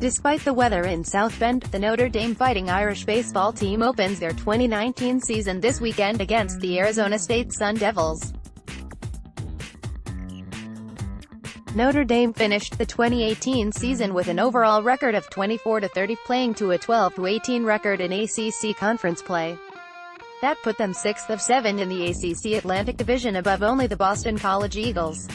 Despite the weather in South Bend, the Notre Dame Fighting Irish baseball team opens their 2019 season this weekend against the Arizona State Sun Devils. Notre Dame finished the 2018 season with an overall record of 24-30, playing to a 12-18 record in ACC conference play. That put them 6th of 7 in the ACC Atlantic Division, above only the Boston College Eagles.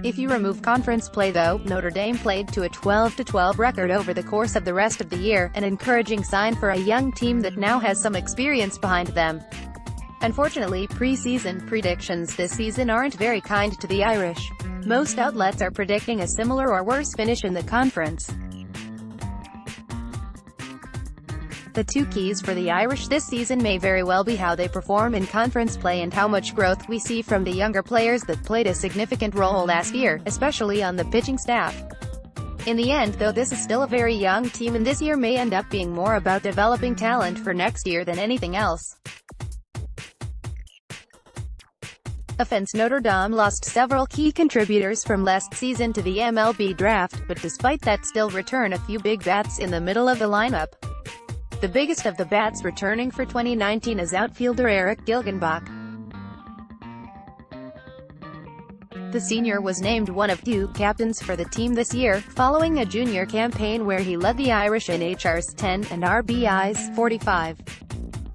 If you remove conference play though, Notre Dame played to a 12-12 record over the course of the rest of the year, an encouraging sign for a young team that now has some experience behind them. Unfortunately, preseason predictions this season aren't very kind to the Irish. Most outlets are predicting a similar or worse finish in the conference. The two keys for the Irish this season may very well be how they perform in conference play and how much growth we see from the younger players that played a significant role last year, especially on the pitching staff. In the end though, this is still a very young team, and this year may end up being more about developing talent for next year than anything else. Offense: Notre Dame lost several key contributors from last season to the MLB draft, but despite that still return a few big bats in the middle of the lineup. The biggest of the bats returning for 2019 is outfielder Eric Gilgenbach. The senior was named one of two captains for the team this year, following a junior campaign where he led the Irish in HRs 10 and RBIs 45.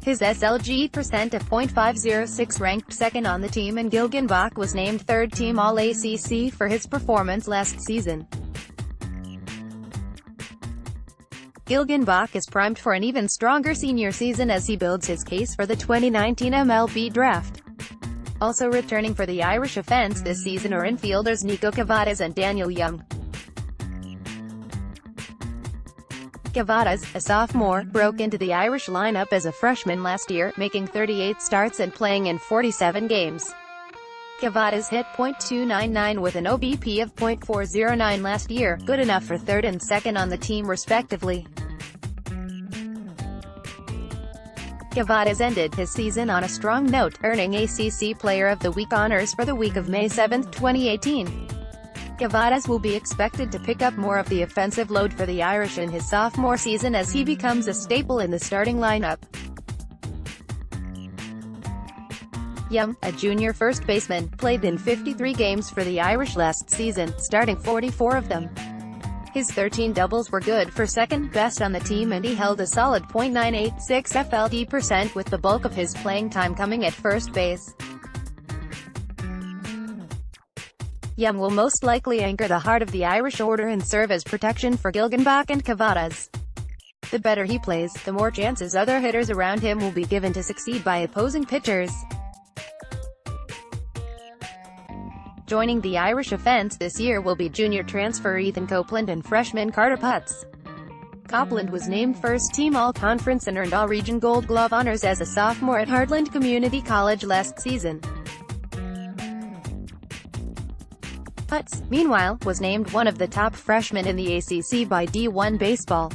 His SLG percent of .506 ranked second on the team, and Gilgenbach was named third-team All-ACC for his performance last season. Gilgenbach is primed for an even stronger senior season as he builds his case for the 2019 MLB draft. Also returning for the Irish offense this season are infielders Nico Cavadas and Daniel Young. Cavadas, a sophomore, broke into the Irish lineup as a freshman last year, making 38 starts and playing in 47 games. Cavadas hit .299 with an OBP of .409 last year, good enough for third and second on the team respectively. Cavadas ended his season on a strong note, earning ACC Player of the Week honors for the week of May 7, 2018. Cavadas will be expected to pick up more of the offensive load for the Irish in his sophomore season as he becomes a staple in the starting lineup. Young, a junior first baseman, played in 53 games for the Irish last season, starting 44 of them. His 13 doubles were good for second best on the team, and he held a solid .986 FLD percent, with the bulk of his playing time coming at first base. Young will most likely anchor the heart of the Irish order and serve as protection for Gilgenbach and Cavadas. The better he plays, the more chances other hitters around him will be given to succeed by opposing pitchers. Joining the Irish offense this year will be junior transfer Ethan Copeland and freshman Carter Putz. Copeland was named first-team All-Conference and earned All-Region Gold Glove honors as a sophomore at Heartland Community College last season. Putz, meanwhile, was named one of the top freshmen in the ACC by D1 Baseball.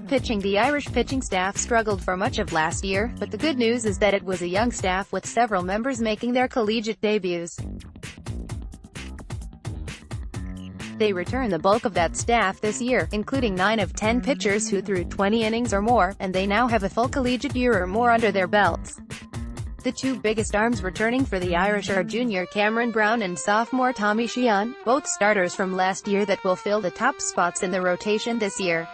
Pitching: the Irish pitching staff struggled for much of last year, but the good news is that it was a young staff with several members making their collegiate debuts. They return the bulk of that staff this year, including 9 of 10 pitchers who threw 20 innings or more, and they now have a full collegiate year or more under their belts. The two biggest arms returning for the Irish are junior Cameron Brown and sophomore Tommy Sheehan, both starters from last year that will fill the top spots in the rotation this year.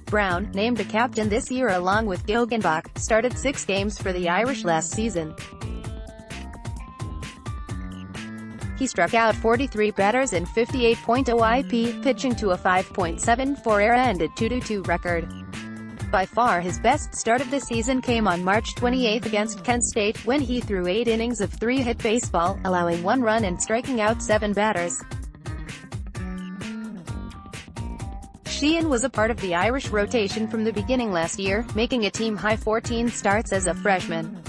Brown, named a captain this year along with Gilgenbach, started 6 games for the Irish last season. He struck out 43 batters in 58.0 IP, pitching to a 5.74 ERA and a 2-2 record. By far his best start of the season came on March 28 against Kent State, when he threw 8 innings of 3-hit baseball, allowing 1 run and striking out 7 batters. Sheehan was a part of the Irish rotation from the beginning last year, making a team-high 14 starts as a freshman.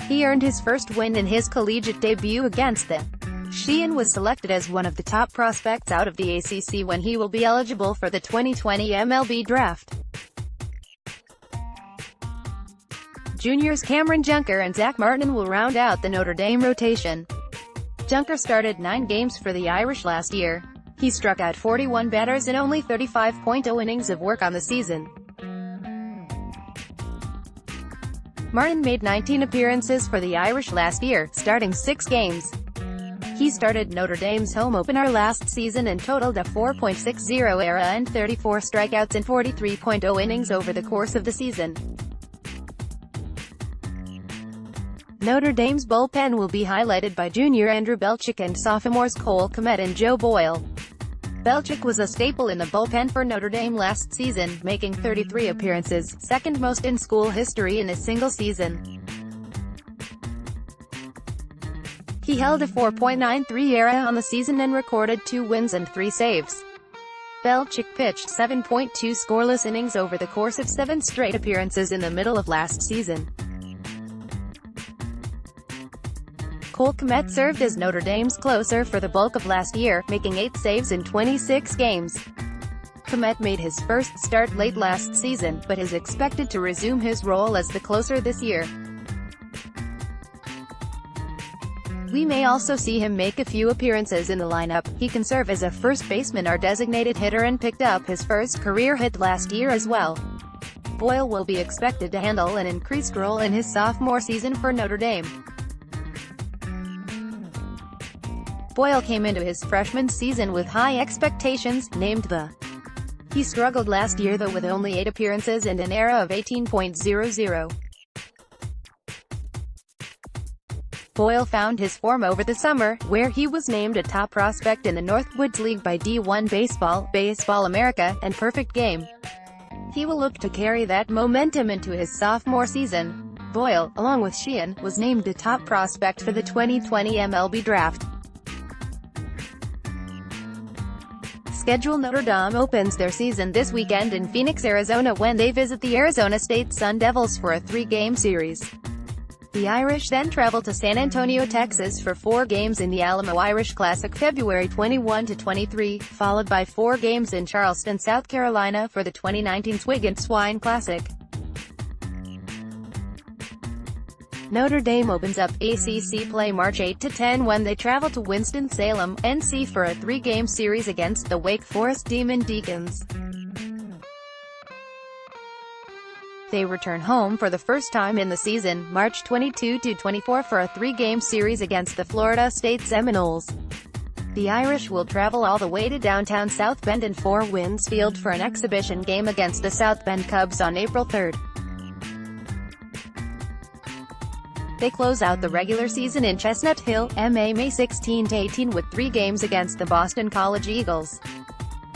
He earned his first win in his collegiate debut against them. Sheehan was selected as one of the top prospects out of the ACC when he will be eligible for the 2020 MLB draft. juniors Cameron Junker and Zach Martin will round out the Notre Dame rotation. Junker started 9 games for the Irish last year. He struck out 41 batters in only 35.0 innings of work on the season. Martin made 19 appearances for the Irish last year, starting 6 games. He started Notre Dame's home opener last season and totaled a 4.60 ERA and 34 strikeouts in 43.0 innings over the course of the season. Notre Dame's bullpen will be highlighted by junior Andrew Belchick and sophomores Cole Kmet and Joe Boyle. Belchick was a staple in the bullpen for Notre Dame last season, making 33 appearances, second most in school history in a single season. He held a 4.93 ERA on the season and recorded 2 wins and 3 saves. Belchick pitched 7.2 scoreless innings over the course of 7 straight appearances in the middle of last season. Cole Kmet served as Notre Dame's closer for the bulk of last year, making 8 saves in 26 games. Kmet made his first start late last season, but is expected to resume his role as the closer this year. We may also see him make a few appearances in the lineup. He can serve as a first baseman or designated hitter and picked up his first career hit last year as well. Boyle will be expected to handle an increased role in his sophomore season for Notre Dame. Boyle came into his freshman season with high expectations, named the. He struggled last year though with only 8 appearances and an ERA of 18.00. Boyle found his form over the summer, where he was named a top prospect in the Northwoods League by D1 Baseball, Baseball America, and Perfect Game. He will look to carry that momentum into his sophomore season. Boyle, along with Sheehan, was named a top prospect for the 2020 MLB Draft. Notre Dame opens their season this weekend in Phoenix, Arizona when they visit the Arizona State Sun Devils for a 3-game series. The Irish then travel to San Antonio, Texas for 4 games in the Alamo Irish Classic February 21-23, followed by 4 games in Charleston, South Carolina for the 2019 Twig and Swine Classic. Notre Dame opens up ACC play March 8-10 when they travel to Winston-Salem, NC for a 3-game series against the Wake Forest Demon Deacons. They return home for the first time in the season, March 22-24 for a 3-game series against the Florida State Seminoles. The Irish will travel all the way to downtown South Bend and Four Winds Field for an exhibition game against the South Bend Cubs on April 3. They close out the regular season in Chestnut Hill, MA May 16-18 with 3 games against the Boston College Eagles.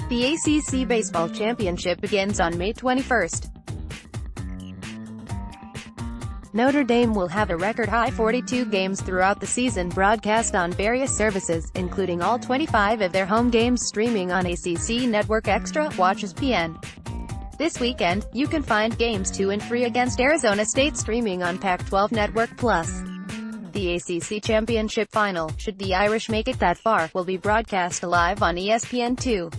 The ACC Baseball Championship begins on May 21. Notre Dame will have a record-high 42 games throughout the season broadcast on various services, including all 25 of their home games streaming on ACC Network Extra, Watch ESPN. This weekend, you can find Games 2 and 3 against Arizona State streaming on Pac-12 Network+. The ACC Championship Final, should the Irish make it that far, will be broadcast live on ESPN2.